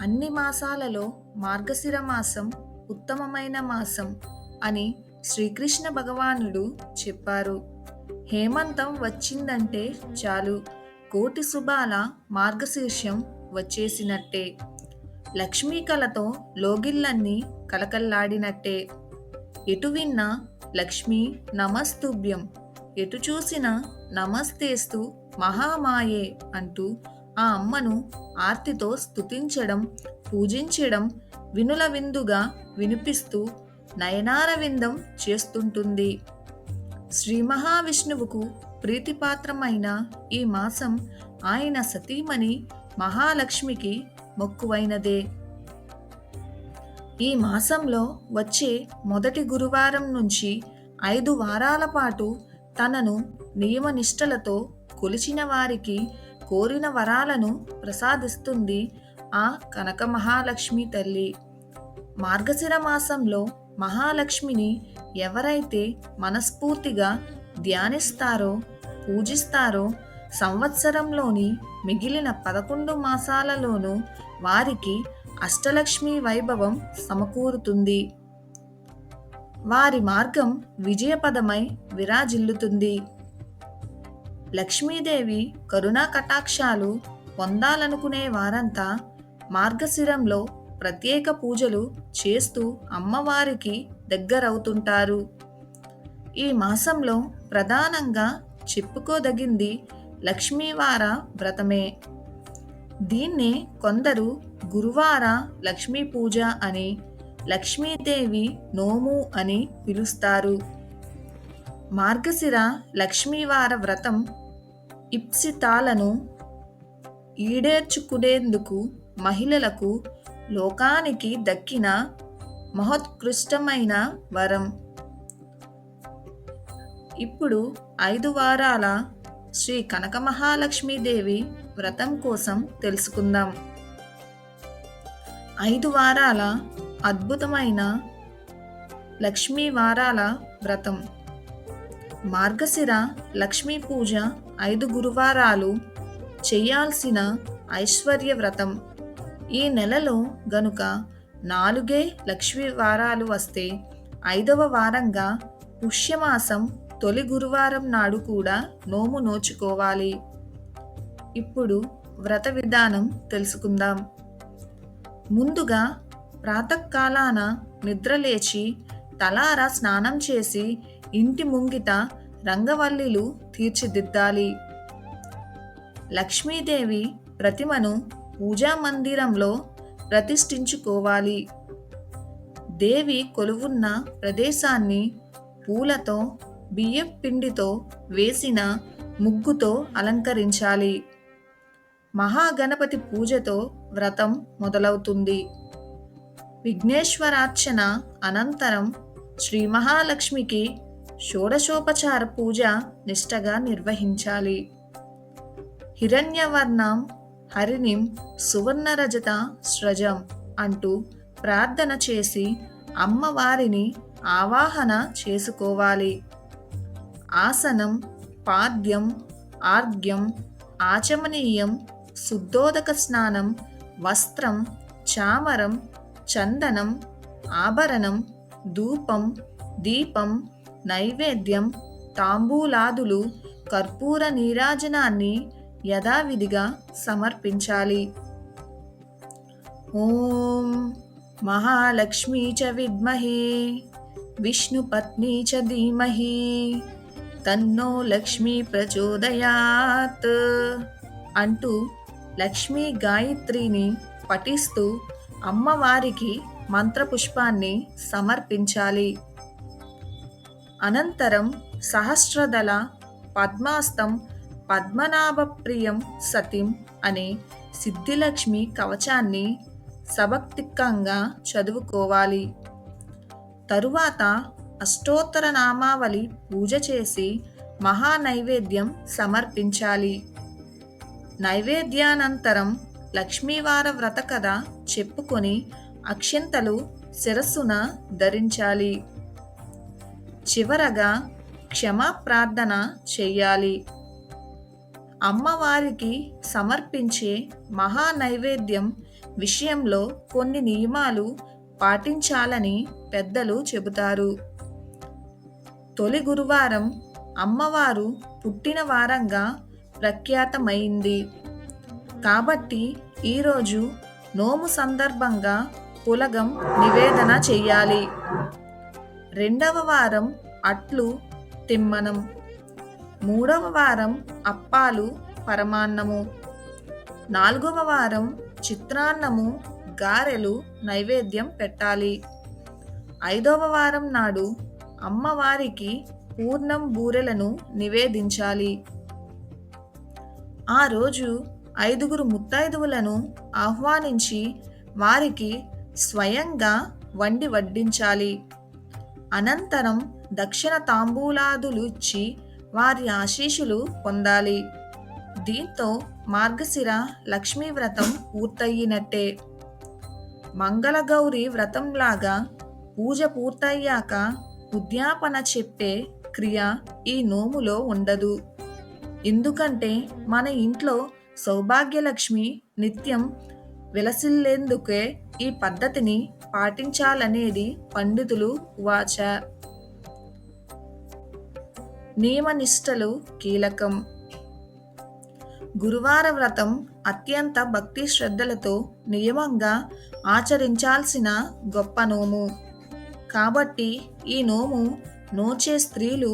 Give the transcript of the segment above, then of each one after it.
అన్ని మాసాలలో మార్గశిర మాసం ఉత్తమమైన మాసం అని శ్రీకృష్ణ భగవానుడు చెప్పారు. హేమంతం వచ్చిందంటే చాలు, కోటి శుభాల మార్గశీర్షం వచ్చేసినట్టే. లక్ష్మీ కళతో లోగిళ్ళన్నీ కలకల్లాడినట్టే. ఎటు విన్నా లక్ష్మీ నమస్తుభ్యం, ఎటు చూసినా నమస్తేస్తు మహామాయే అంటూ ఆ అమ్మను ఆర్తితో స్తుతించడం, పూజించడం వినుల విందుగా వినిపిస్తూ నయనార విందం చేస్తుంటుంది. శ్రీ మహావిష్ణువుకు ప్రీతిపాత్రమైన ఈ మాసం ఆయన సతీమణి మహాలక్ష్మికి మొక్కువైనదే. ఈ మాసంలో వచ్చే మొదటి గురువారం నుంచి 5 వారాల పాటు తనను నియమనిష్టలతో కొలిచిన వారికి కోరిన వరాలను ప్రసాదిస్తుంది ఆ కనక మహాలక్ష్మి తల్లి. మార్గశిర మాసంలో మహాలక్ష్మిని ఎవరైతే మనస్ఫూర్తిగా ధ్యానిస్తారో, పూజిస్తారో సంవత్సరంలోని మిగిలిన 11 మాసాలలోనూ వారికి అష్టలక్ష్మి వైభవం సమకూరుతుంది. వారి మార్గం విజయపదమై విరాజిల్లుతుంది. లక్ష్మీదేవి కరుణా కటాక్షాలు పొందాలనుకునే వారంతా మార్గశిరంలో ప్రత్యేక పూజలు చేస్తూ అమ్మవారికి దగ్గరవుతుంటారు. ఈ మాసంలో ప్రధానంగా చెప్పుకోదగింది లక్ష్మీవార వ్రతమే. దీన్నే కొందరు గురువార లక్ష్మీ పూజ అని, లక్ష్మీదేవి నోము అని పిలుస్తారు. మార్గశిర లక్ష్మీవార వ్రతం ఇప్సితాలను ఈడేర్చుకునేందుకు మహిళలకు లోకానికి దక్కిన మహోత్కృష్టమైన వరం. ఇప్పుడు 5 వారాల శ్రీ కనకమహాలక్ష్మీదేవి వ్రతం కోసం తెలుసుకుందాం. 5 వారాల అద్భుతమైన లక్ష్మీ వారాల వ్రతం. మార్గశిర లక్ష్మీ పూజ 5 గురువారాలు చేయాల్సిన ఐశ్వర్య వ్రతం. ఈ నెలలో గనుక 4 లక్ష్మీ వారాలు వస్తే 5వ వారంగా పుష్యమాసం తొలి గురువారం నాడు కూడా నోము నోచుకోవాలి. ఇప్పుడు వ్రత విధానం తెలుసుకుందాం. ముందుగా ప్రాతకాలాన నిద్రలేచి తలారా స్నానం చేసి ఇంటి ముంగిట రంగవల్లిలు తీర్చిదిద్దాలి. లక్ష్మీదేవి ప్రతిమను పూజా మందిరంలో ప్రతిష్ఠించుకోవాలి. దేవి కొలువున్న ప్రదేశాన్ని పూలతో, బియ్యం పిండితో వేసిన ముగ్గుతో అలంకరించాలి. మహాగణపతి పూజతో వ్రతం మొదలవుతుంది. విఘ్నేశ్వరార్చన అనంతరం శ్రీ మహాలక్ష్మికి షోడశోపచార పూజ నిష్టగా నిర్వహించాలి. హిరణ్యవర్ణం హరిణిం సువర్ణరజత స్రజం అంటూ ప్రార్థన చేసి అమ్మవారిని ఆవాహన చేసుకోవాలి. ఆసనం, పాద్యం, ఆర్ఘ్యం, ఆచమనీయం, శుద్ధోదక స్నానం, వస్త్రం, చామరం, చందనం, ఆభరణం, ధూపం, దీపం, నైవేద్యం, తాంబూలాదులు, కర్పూర నీరాజనాన్ని యథావిధిగా సమర్పించాలి. ఓం మహాలక్ష్మీ చ విద్మహే విష్ణుపత్ని చ ధీమహి తన్నో లక్ష్మీ ప్రచోదయాత్ అంటూ లక్ష్మీ గాయత్రిని పఠిస్తూ అమ్మవారికి మంత్రపుష్పాన్ని సమర్పించాలి. అనంతరం సహస్రదళ పద్మాస్తం పద్మనాభప్రియం సతిం అనే సిద్ధిలక్ష్మి కవచాన్ని సభక్తికంగా చదువుకోవాలి. తరువాత అష్టోత్తర నామావళి పూజ చేసి మహానైవేద్యం సమర్పించాలి. నైవేద్యానంతరం లక్ష్మీవార వ్రత కథ చెప్పుకొని అక్షింతలు శిరస్సున ధరించాలి. చివరగా క్షమా ప్రార్థన చెయ్యాలి. అమ్మవారికి సమర్పించే మహా నైవేద్యం విషయంలో కొన్ని నియమాలు పాటించాలని పెద్దలు చెబుతారు. తొలి గురువారం అమ్మవారు పుట్టిన వారంగా ప్రఖ్యాతమైంది. కాబట్టి ఈరోజు నోము సందర్భంగా పులగం నివేదన చెయ్యాలి. రెండవ వారం అట్లు, తిమ్మనం. మూడవ వారం అప్పాలు, పరమాన్నము. నాలుగవ వారం చిత్రాన్నము, గారెలు నైవేద్యం పెట్టాలి. ఐదవ వారం నాడు అమ్మవారికి పూర్ణం బూరెలను నివేదించాలి. ఆ రోజు 5 ముత్తైదువులను ఆహ్వానించి వారికి స్వయంగా వండి వడ్డించాలి. అనంతరం దక్షిణ తాంబూలాదులు ఇచ్చి వారి ఆశీస్సులు పొందాలి. దీంతో మార్గశిర లక్ష్మీ వ్రతం పూర్తయినట్టే. మంగళగౌరి వ్రతంలాగా పూజ పూర్తయ్యాక ఉద్యాపన చెప్పే క్రియ ఈ నోములో ఉండదు. ఎందుకంటే మన ఇంట్లో సౌభాగ్యలక్ష్మి నిత్యం విలసిల్లేందుకే ఈ పద్ధతిని పాటించాలనేది పండితులు వాచ. నియమనిష్టలు కీలకం. గురువార వ్రతం అత్యంత భక్తి శ్రద్ధలతో నియమంగా ఆచరించాల్సిన గొప్ప నోము. కాబట్టి ఈ నోము నోచే స్త్రీలు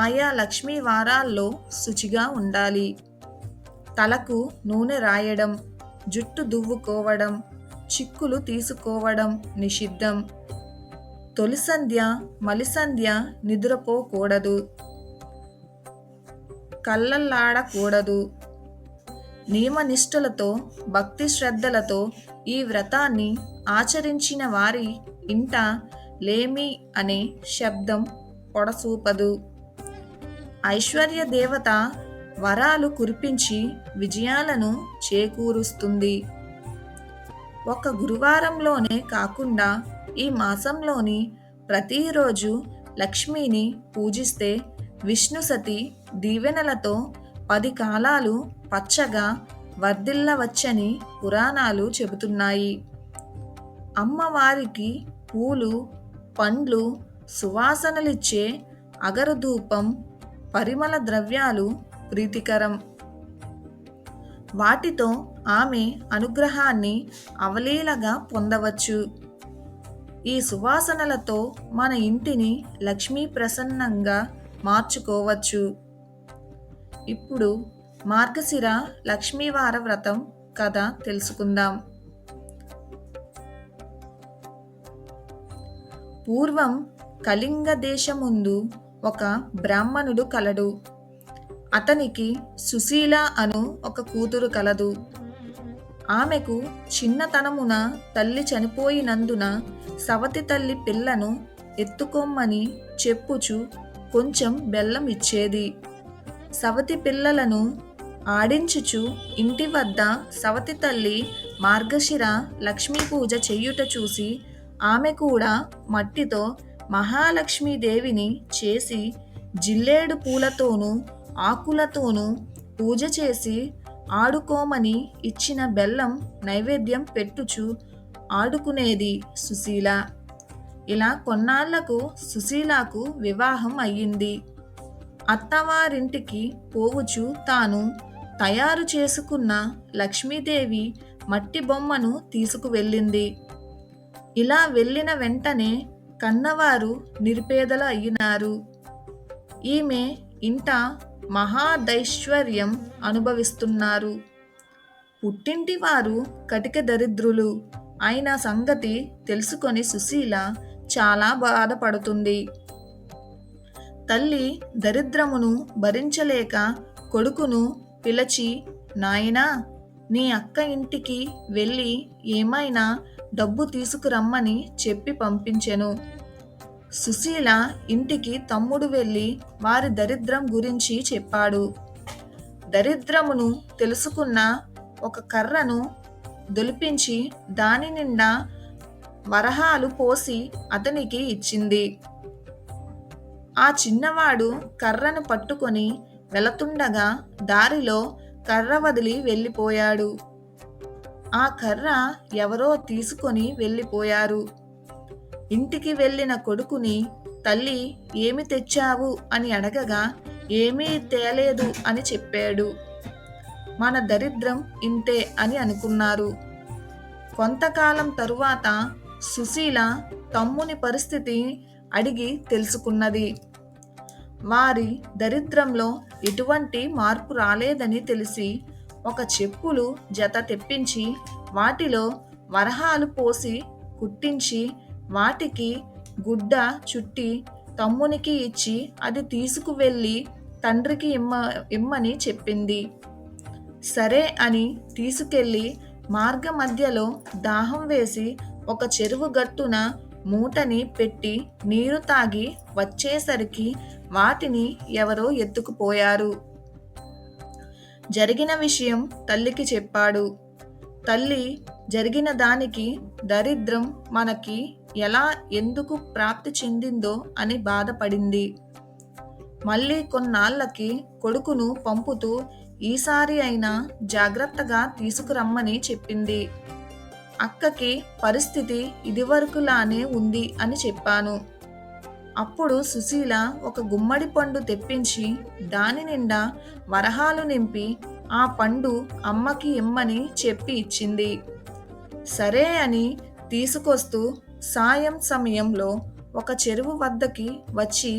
ఆయా లక్ష్మీ వారాల్లో శుచిగా ఉండాలి. తలకు నూనె రాయడం, జుట్టు దువ్వుకోవడం, చిక్కులు తీసుకోవడం నిషిద్ధం. తొలి సంధ్య, మలి సంధ్య నిద్రపోకూడదు, కళ్ళల్లాడకూడదు. నియమనిష్టలతో భక్తి శ్రద్ధలతో ఈ వ్రతాన్ని ఆచరించిన వారి ఇంట లేమి అనే శబ్దం పొడసూపదు. ఐశ్వర్య దేవత వరాలు కురిపించి విజయాలను చేకూరుస్తుంది. ఒక గురువారంలోనే కాకుండా ఈ మాసంలోని ప్రతిరోజు లక్ష్మిని పూజిస్తే విష్ణుసతి దీవెనలతో 10 కాలాలు పచ్చగా వర్ధిల్లవచ్చని పురాణాలు చెబుతున్నాయి. అమ్మవారికి పూలు, పండ్లు, సువాసనలిచ్చే అగరధూపం, పరిమళ ద్రవ్యాలు ప్రీతికరం. వాటితో ఆమె అనుగ్రహాన్ని అవలీలగా పొందవచ్చు. ఈ సువాసనలతో మన ఇంటిని లక్ష్మీ ప్రసన్నంగా మార్చుకోవచ్చు. ఇప్పుడు మార్గశిర లక్ష్మీవార వ్రతం కథ తెలుసుకుందాం. పూర్వం కళింగ దేశముందు ఒక బ్రాహ్మణుడు కలడు. అతనికి సుశీల అను ఒక కూతురు కలదు. ఆమెకు చిన్నతనమున తల్లి చనిపోయినందున సవతి తల్లి పిల్లను ఎత్తుకొమ్మని చెప్పుచు కొంచెం బెల్లం ఇచ్చేది. సవతి పిల్లలను ఆడించుచు ఇంటి వద్ద సవతి తల్లి మార్గశిర లక్ష్మీ పూజ చెయ్యుట చూసి ఆమె కూడా మట్టితో మహాలక్ష్మీదేవిని చేసి జిల్లేడు పూలతోనూ ఆకులతోనూ పూజ చేసి ఆడుకోమని ఇచ్చిన బెల్లం నైవేద్యం పెట్టుచు ఆడుకునేది సుశీల. ఇలా కొన్నాళ్లకు సుశీలకు వివాహం అయ్యింది. అత్తవారింటికి పోవుచు తాను తయారు చేసుకున్న లక్ష్మీదేవి మట్టి బొమ్మను తీసుకువెళ్ళింది. ఇలా వెళ్ళిన వెంటనే కన్నవారు నిరుపేదలు అయినారు. ఈమె ఇంట మహాదైశ్వర్యం అనుభవిస్తున్నారు. పుట్టింటి వారు కటిక దరిద్రులు అయిన సంగతి తెలుసుకొని సుశీల చాలా బాధపడుతుంది. తల్లి దరిద్రమును భరించలేక కొడుకును పిలిచి, నాయనా, నీ అక్క ఇంటికి వెళ్ళి ఏమైనా డబ్బు తీసుకురమ్మని చెప్పి పంపించెను. సుశీల ఇంటికి తమ్ముడు వెళ్ళి వారి దరిద్రం గురించి చెప్పాడు. దరిద్రమును తెలుసుకున్న ఒక కర్రను దొలిపించి దాని నిండా వరహాలు పోసి అతనికి ఇచ్చింది. ఆ చిన్నవాడు కర్రను పట్టుకొని వెళుతుండగా దారిలో కర్ర వదిలి వెళ్ళిపోయాడు. ఆ కర్ర ఎవరో తీసుకొని వెళ్ళిపోయారు. ఇంటికి వెళ్ళిన కొడుకుని తల్లి ఏమి తెచ్చావు అని అడగగా ఏమీ తేలేదు అని చెప్పాడు. మన దరిద్రం ఇంతే అని అనుకున్నారు. కొంతకాలం తరువాత సుశీల తమ్ముని పరిస్థితి అడిగి తెలుసుకున్నది. వారి దరిద్రంలో ఎటువంటి మార్పు రాలేదని తెలిసి ఒక చెప్పులు జత తెప్పించి వాటిలో వరహాలు పోసి కుట్టించి వాటికి గుడ్డ చుట్టి తమ్మునికి ఇచ్చి అది తీసుకువెళ్ళి తండ్రికి ఇమ్మని చెప్పింది. సరే అని తీసుకెళ్ళి మార్గ మధ్యలో దాహం వేసి ఒక చెరువు గట్టున మూటని పెట్టి నీరు తాగి వచ్చేసరికి వాటిని ఎవరో ఎత్తుకుపోయారు. జరిగిన విషయం తల్లికి చెప్పాడు. తల్లి జరిగిన దానికి దరిద్రం మనకి ఎలా ఎందుకు ప్రాప్తి చెందిందో అని బాధపడింది. మళ్ళీ కొన్నాళ్ళకి కొడుకును పంపుతూ ఈసారి అయినా జాగ్రత్తగా తీసుకురమ్మని చెప్పింది. అక్కకి పరిస్థితి ఇదివరకులానే ఉంది అని చెప్పాను. అప్పుడు సుశీల ఒక గుమ్మడి పండు తెప్పించి దాని నిండా వరహాలు నింపి ఆ పండు అమ్మకి ఇమ్మని చెప్పి ఇచ్చింది. సరే అని తీసుకొస్తూ సాయం సమయంలో ఒక చెరువు వద్దకి వచ్చి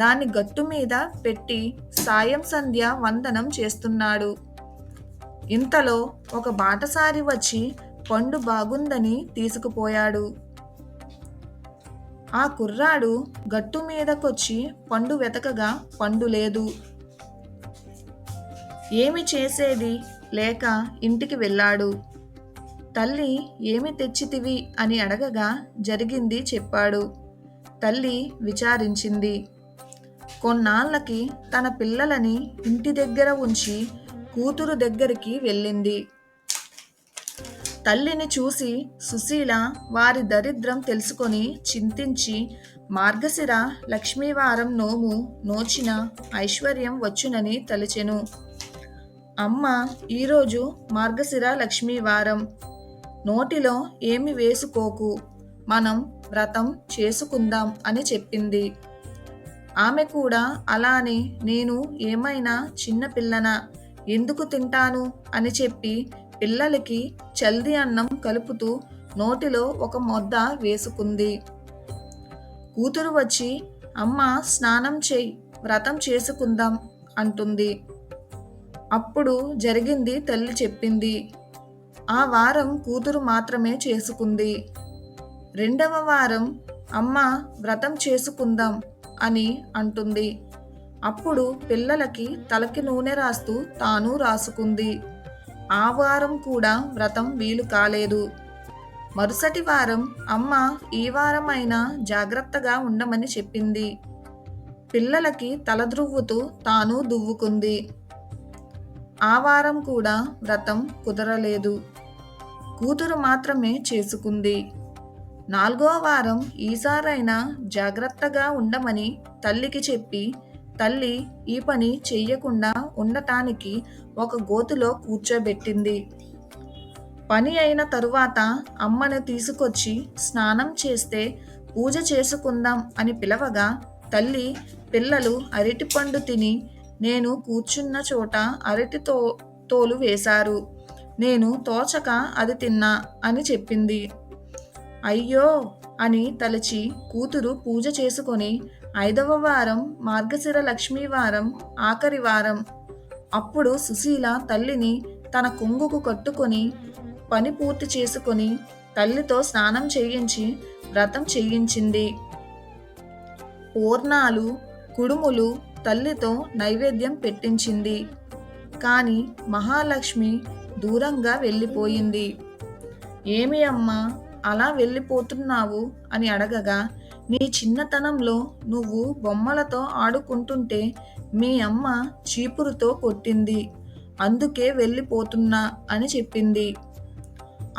దాని గట్టు మీద పెట్టి సాయం సంధ్య వందనం చేస్తున్నాడు. ఇంతలో ఒక బాటసారి వచ్చి పండు బాగుందని తీసుకుపోయాడు. ఆ కుర్రాడు గట్టు మీదకొచ్చి పండు వెతకగా పండు లేదు. ఏమి చేసేది లేక ఇంటికి వెళ్ళాడు. తల్లి ఏమి తెచ్చితివి అని అడగగా జరిగింది చెప్పాడు. తల్లి విచారించింది. కొన్నాళ్ళకి తన పిల్లలని ఇంటి దగ్గర ఉంచి కూతురు దగ్గరికి వెళ్ళింది. తల్లిని చూసి సుశీల వారి దరిద్రం తెలుసుకొని చింతించి మార్గశిర లక్ష్మీవారం నోము నోచిన ఐశ్వర్యం వచ్చునని తలచెను. అమ్మ, ఈరోజు మార్గశిర లక్ష్మీవారం, నోటిలో ఏమి వేసుకోకు, మనం వ్రతం చేసుకుందాం అని చెప్పింది. ఆమె కూడా అలానే నేను ఏమైనా చిన్న పిల్లనా, ఎందుకు తింటాను అని చెప్పి పిల్లలకి చల్ది అన్నం కలుపుతూ నోటిలో ఒక మొద్ద వేసుకుంది. కూతురు వచ్చి అమ్మ స్నానం చేయి, వ్రతం చేసుకుందాం అంటుంది. అప్పుడు జరిగింది తల్లి చెప్పింది. ఆ వారం కూతురు మాత్రమే చేసుకుంది. రెండవ వారం అమ్మ వ్రతం చేసుకుందాం అని అంటుంది. అప్పుడు పిల్లలకి తలకి నూనె రాస్తూ తాను రాసుకుంది. ఆ వారం కూడా వ్రతం వీలు కాలేదు. మరుసటి వారం అమ్మ ఈ వారమైనా జాగ్రత్తగా ఉండమని చెప్పింది. పిల్లలకి తలద్రువ్వుతూ తాను దువ్వుకుంది. ఆ వారం కూడా వ్రతం కుదరలేదు. కూతురు మాత్రమే చేసుకుంది. 4వ వారం ఈసారైనా జాగ్రత్తగా ఉండమని తల్లికి చెప్పి తల్లి ఈ పని చెయ్యకుండా ఉండటానికి ఒక గోతిలో కూర్చోబెట్టింది. పని అయిన తరువాత అమ్మను తీసుకొచ్చి స్నానం చేస్తే పూజ చేసుకుందాం అని పిలవగా తల్లి పిల్లలు అరటిపండు తిని నేను కూర్చున్న చోట తోలు వేశారు, నేను తోచక అది తిన్నా అని చెప్పింది. అయ్యో అని తలచి కూతురు పూజ చేసుకొని 5వ వారం మార్గశిర లక్ష్మీవారం ఆఖరి వారం. అప్పుడు సుశీల తల్లిని తన కొంగుకు కట్టుకొని పని పూర్తి చేసుకొని తల్లితో స్నానం చేయించి వ్రతం చేయించింది. పూర్ణాలు కుడుములు తల్లితో నైవేద్యం పెట్టించింది. కానీ మహాలక్ష్మి దూరంగా వెళ్ళిపోయింది. ఏమి అమ్మా అలా వెళ్ళిపోతున్నావు అని అడగగా నీ చిన్నతనంలో నువ్వు బొమ్మలతో ఆడుకుంటుంటే మీ అమ్మ చీపురుతో కొట్టింది, అందుకే వెళ్ళిపోతున్నా అని చెప్పింది.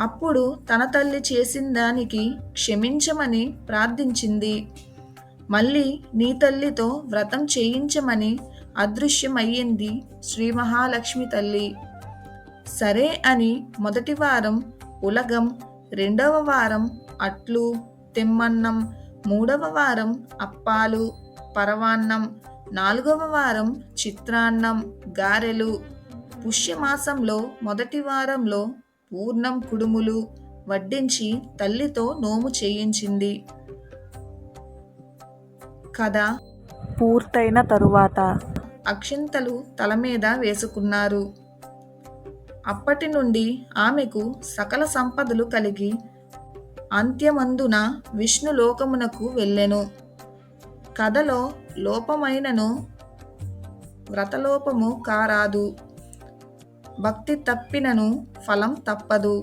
అప్పుడు తన తల్లి చేసిన దానికి క్షమించమని ప్రార్థించింది. మళ్ళీ నీ తల్లితో వ్రతం చేయించమని అదృశ్యమయ్యింది శ్రీ మహాలక్ష్మి తల్లి. సరే అని మొదటి వారం ఉలగం, రెండవ వారం అట్లు, తెమ్మన్నం, మూడవ వారం అప్పాలు, పరవాన్నం, నాలుగవ వారం చిత్రాన్నం, గారెలు, పుష్యమాసంలో మొదటి వారంలో పూర్ణం కుడుములు వడ్డించి తల్లితో నోము చేయించింది. కథ పూర్తయిన తరువాత అక్షింతలు తల మీద వేసుకున్నారు. అప్పటి నుండి ఆమెకు సకల సంపదలు కలిగి అంత్యమందున విష్ణులోకమునకు వెళ్ళెను. కథలో లోపమైనను వ్రతలోపము కారాదు. భక్తి తప్పినను ఫలం తప్పదు.